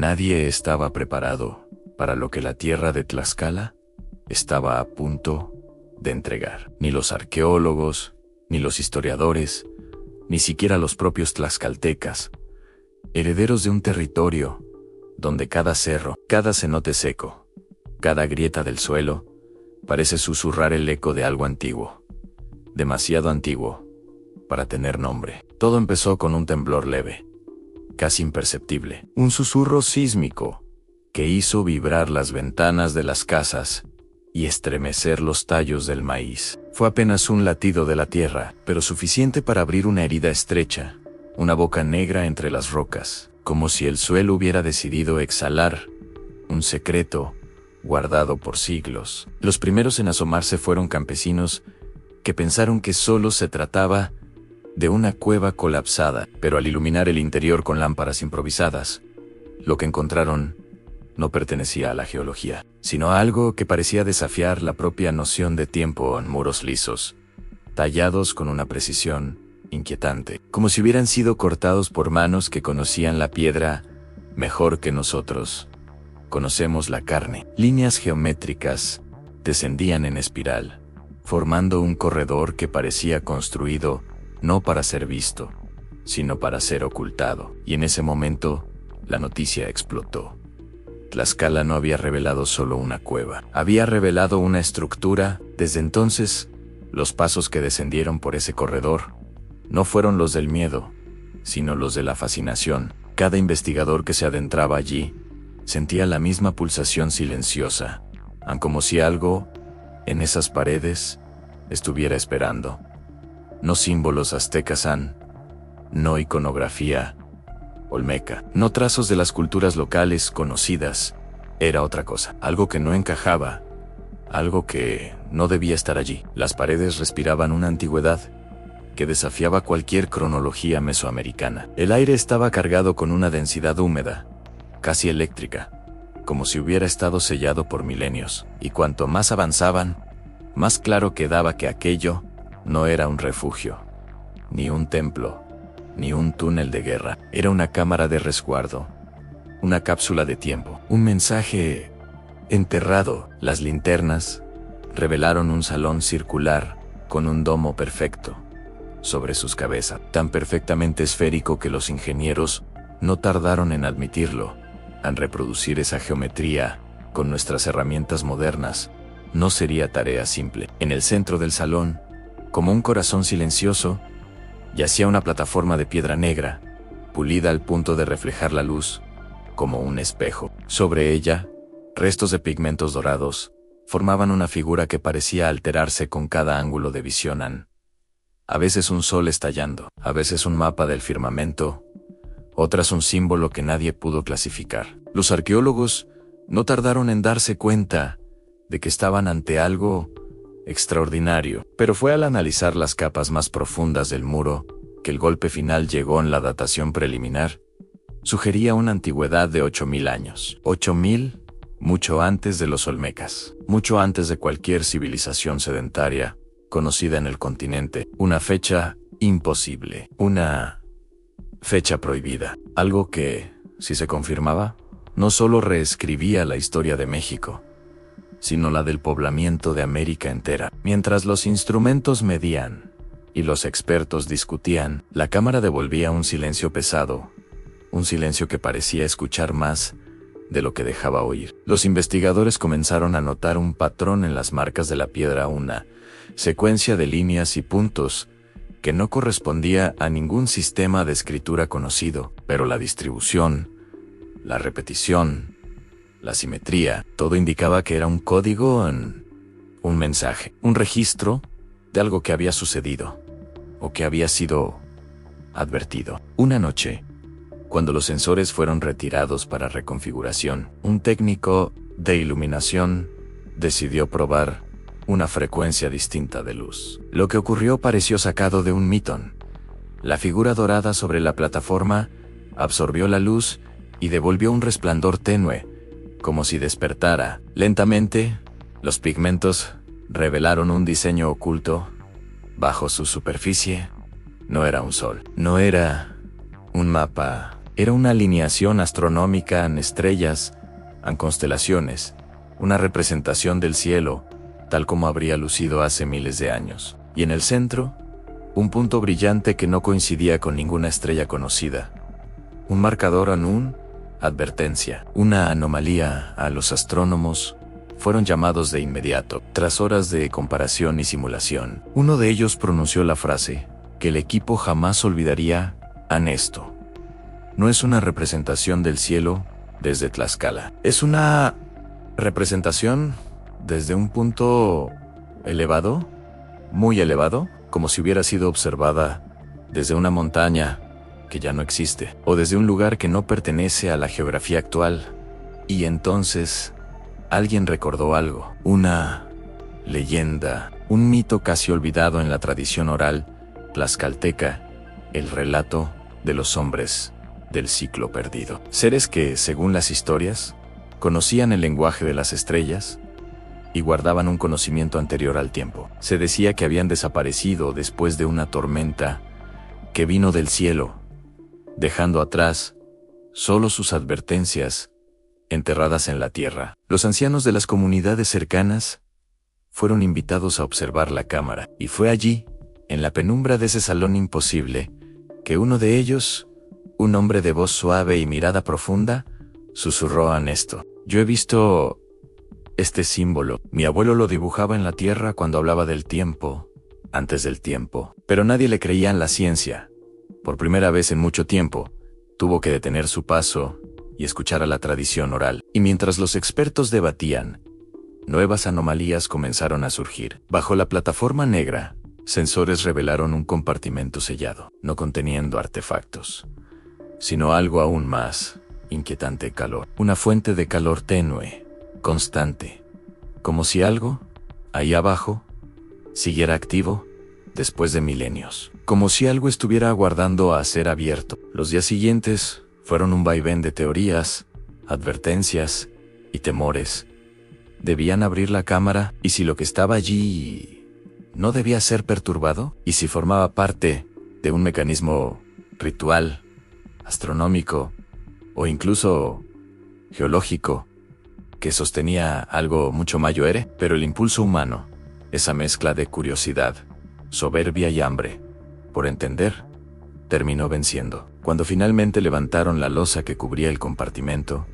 Nadie estaba preparado para lo que la tierra de Tlaxcala estaba a punto de entregar. Ni los arqueólogos, ni los historiadores, ni siquiera los propios tlaxcaltecas, herederos de un territorio donde cada cerro, cada cenote seco, cada grieta del suelo, parece susurrar el eco de algo antiguo, demasiado antiguo para tener nombre. Todo empezó con un temblor leve, casi imperceptible, un susurro sísmico que hizo vibrar las ventanas de las casas y estremecer los tallos del maíz. Fue apenas un latido de la tierra, pero suficiente para abrir una herida estrecha, una boca negra entre las rocas, como si el suelo hubiera decidido exhalar un secreto guardado por siglos. Los primeros en asomarse fueron campesinos que pensaron que solo se trataba de una cueva colapsada, pero al iluminar el interior con lámparas improvisadas, lo que encontraron no pertenecía a la geología, sino a algo que parecía desafiar la propia noción de tiempo en muros lisos, tallados con una precisión inquietante, como si hubieran sido cortados por manos que conocían la piedra mejor que nosotros conocemos la carne. Líneas geométricas descendían en espiral, formando un corredor que parecía construido no para ser visto, sino para ser ocultado. Y en ese momento, la noticia explotó. Tlaxcala no había revelado solo una cueva, había revelado una estructura. Desde entonces, los pasos que descendieron por ese corredor no fueron los del miedo, sino los de la fascinación. Cada investigador que se adentraba allí sentía la misma pulsación silenciosa, como si algo en esas paredes estuviera esperando. No símbolos aztecas, no iconografía olmeca, no trazos de las culturas locales conocidas. Era otra cosa, algo que no encajaba, algo que no debía estar allí. Las paredes respiraban una antigüedad que desafiaba cualquier cronología mesoamericana. El aire estaba cargado con una densidad húmeda, casi eléctrica, como si hubiera estado sellado por milenios, y cuanto más avanzaban, más claro quedaba que aquello no era un refugio, ni un templo, ni un túnel de guerra. Era una cámara de resguardo, una cápsula de tiempo, un mensaje enterrado. Las linternas revelaron un salón circular con un domo perfecto sobre sus cabezas, tan perfectamente esférico que los ingenieros no tardaron en admitirlo. Al reproducir esa geometría con nuestras herramientas modernas, no sería tarea simple. En el centro del salón, como un corazón silencioso, yacía una plataforma de piedra negra, pulida al punto de reflejar la luz, como un espejo. Sobre ella, restos de pigmentos dorados formaban una figura que parecía alterarse con cada ángulo de visión. A veces un sol estallando, a veces un mapa del firmamento, otras un símbolo que nadie pudo clasificar. Los arqueólogos no tardaron en darse cuenta de que estaban ante algo extraordinario, pero fue al analizar las capas más profundas del muro que el golpe final llegó. En la datación preliminar sugería una antigüedad de 8000 años. 8000, mucho antes de los olmecas, mucho antes de cualquier civilización sedentaria conocida en el continente. Una fecha imposible, una fecha prohibida, algo que, si se confirmaba, no solo reescribía la historia de México, sino la del poblamiento de América entera. Mientras los instrumentos medían y los expertos discutían, la cámara devolvía un silencio pesado, un silencio que parecía escuchar más de lo que dejaba oír. Los investigadores comenzaron a notar un patrón en las marcas de la piedra, una secuencia de líneas y puntos que no correspondía a ningún sistema de escritura conocido, pero la distribución, la repetición, la simetría, todo indicaba que era un código, un mensaje, un registro de algo que había sucedido o que había sido advertido. Una noche, cuando los sensores fueron retirados para reconfiguración, un técnico de iluminación decidió probar una frecuencia distinta de luz. Lo que ocurrió pareció sacado de un mito. La figura dorada sobre la plataforma absorbió la luz y devolvió un resplandor tenue, como si despertara. Lentamente, los pigmentos revelaron un diseño oculto. Bajo su superficie, no era un sol, no era un mapa Era una alineación astronómica en estrellas, en constelaciones, una representación del cielo, tal como habría lucido hace miles de años. Y en el centro, un punto brillante que no coincidía con ninguna estrella conocida. Un marcador Anún, advertencia, una anomalía. A los astrónomos fueron llamados de inmediato. Tras horas de comparación y simulación, uno de ellos pronunció la frase que el equipo jamás olvidaría: Anesto. No es una representación del cielo desde Tlaxcala. Es una representación desde un punto elevado, muy elevado, como si hubiera sido observada desde una montaña que ya no existe, o desde un lugar que no pertenece a la geografía actual. Y entonces, alguien recordó algo, una leyenda, un mito casi olvidado en la tradición oral tlaxcalteca, el relato de los hombres del ciclo perdido. Seres que, según las historias, conocían el lenguaje de las estrellas y guardaban un conocimiento anterior al tiempo. Se decía que habían desaparecido después de una tormenta que vino del cielo, dejando atrás solo sus advertencias enterradas en la tierra. Los ancianos de las comunidades cercanas fueron invitados a observar la cámara, y fue allí, en la penumbra de ese salón imposible, que uno de ellos, un hombre de voz suave y mirada profunda, susurró a Anesto: yo he visto este símbolo. Mi abuelo lo dibujaba en la tierra cuando hablaba del tiempo, antes del tiempo. Pero nadie le creía en la ciencia. Por primera vez en mucho tiempo, tuvo que detener su paso y escuchar a la tradición oral. Y mientras los expertos debatían, nuevas anomalías comenzaron a surgir. Bajo la plataforma negra, sensores revelaron un compartimento sellado, no conteniendo artefactos, sino algo aún más inquietante: calor. Una fuente de calor tenue, constante, como si algo, ahí abajo, siguiera activo después de milenios, como si algo estuviera aguardando a ser abierto. Los días siguientes fueron un vaivén de teorías, advertencias y temores. ¿Debían abrir la cámara? ¿Y si lo que estaba allí no debía ser perturbado? ¿Y si formaba parte de un mecanismo ritual, astronómico o incluso geológico que sostenía algo mucho mayor? Pero el impulso humano, esa mezcla de curiosidad, soberbia y hambre por entender, terminó venciendo. Cuando finalmente levantaron la losa que cubría el compartimento,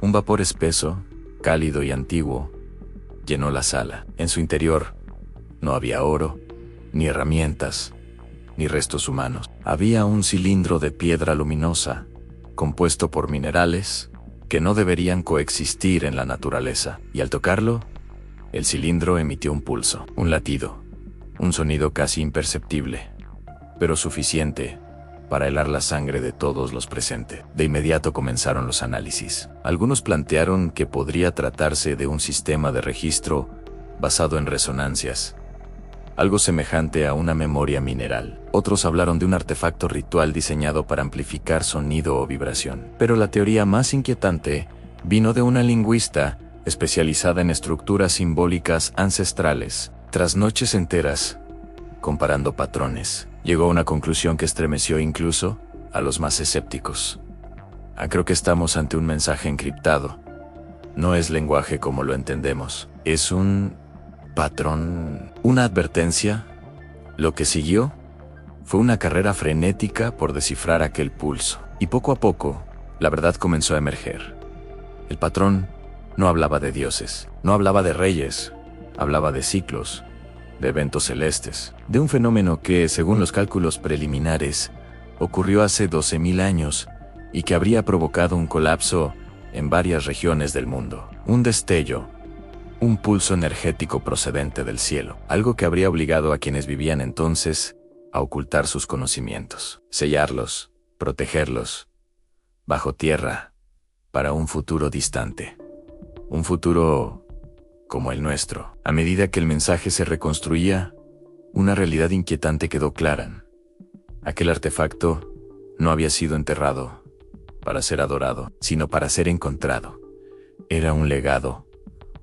un vapor espeso, cálido y antiguo llenó la sala. En su interior no había oro, ni herramientas, ni restos humanos. Había un cilindro de piedra luminosa, compuesto por minerales que no deberían coexistir en la naturaleza. Y al tocarlo, el cilindro emitió un pulso, un latido, un sonido casi imperceptible, pero suficiente para helar la sangre de todos los presentes. De inmediato comenzaron los análisis. Algunos plantearon que podría tratarse de un sistema de registro basado en resonancias, algo semejante a una memoria mineral. Otros hablaron de un artefacto ritual diseñado para amplificar sonido o vibración. Pero la teoría más inquietante vino de una lingüista especializada en estructuras simbólicas ancestrales. Tras noches enteras comparando patrones, llegó a una conclusión que estremeció incluso a los más escépticos. Creo que estamos ante un mensaje encriptado. No es lenguaje como lo entendemos. Es un patrón, una advertencia. Lo que siguió fue una carrera frenética por descifrar aquel pulso. Y poco a poco, la verdad comenzó a emerger. El patrón no hablaba de dioses, no hablaba de reyes, hablaba de ciclos, de eventos celestes, de un fenómeno que, según los cálculos preliminares, ocurrió hace 12.000 años y que habría provocado un colapso en varias regiones del mundo. Un destello, un pulso energético procedente del cielo, algo que habría obligado a quienes vivían entonces a ocultar sus conocimientos, sellarlos, protegerlos, bajo tierra, para un futuro distante. Un futuro como el nuestro. A medida que el mensaje se reconstruía, una realidad inquietante quedó clara. Aquel artefacto no había sido enterrado para ser adorado, sino para ser encontrado. Era un legado,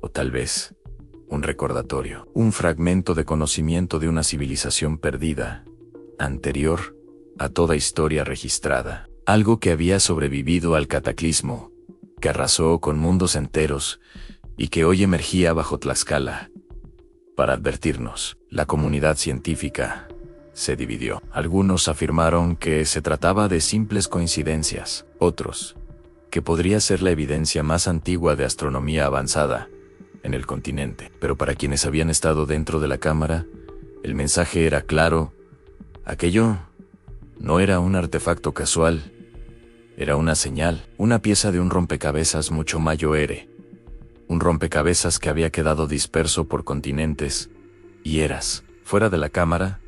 o tal vez un recordatorio, un fragmento de conocimiento de una civilización perdida, anterior a toda historia registrada. algo que había sobrevivido al cataclismo, que arrasó con mundos enteros y que hoy emergía bajo Tlaxcala para advertirnos. La comunidad científica se dividió. Algunos afirmaron que se trataba de simples coincidencias, otros que podría ser la evidencia más antigua de astronomía avanzada en el continente. Pero para quienes habían estado dentro de la cámara, el mensaje era claro: aquello no era un artefacto casual, era una señal, una pieza de un rompecabezas mucho mayor, un rompecabezas que había quedado disperso por continentes y eras. Fuera de la cámara,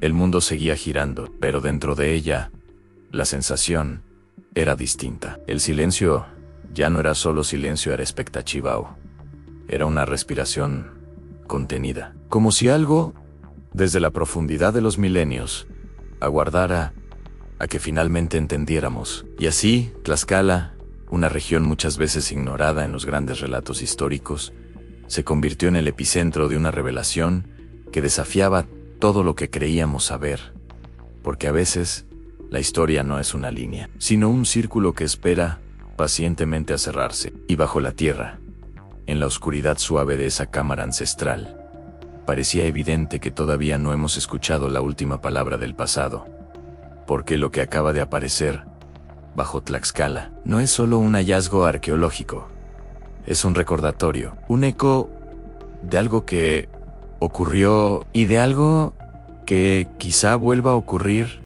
el mundo seguía girando, pero dentro de ella, la sensación era distinta. El silencio ya no era solo silencio, era expectativa, era una respiración contenida, como si algo, desde la profundidad de los milenios, aguardara a que finalmente entendiéramos. Y así, Tlaxcala, una región muchas veces ignorada en los grandes relatos históricos, se convirtió en el epicentro de una revelación que desafiaba todo lo que creíamos saber, porque a veces la historia no es una línea, sino un círculo que espera pacientemente a cerrarse. Y bajo la tierra, en la oscuridad suave de esa cámara ancestral, parecía evidente que todavía no hemos escuchado la última palabra del pasado, porque lo que acaba de aparecer bajo Tlaxcala no es solo un hallazgo arqueológico, es un recordatorio, un eco de algo que ocurrió y de algo que quizá vuelva a ocurrir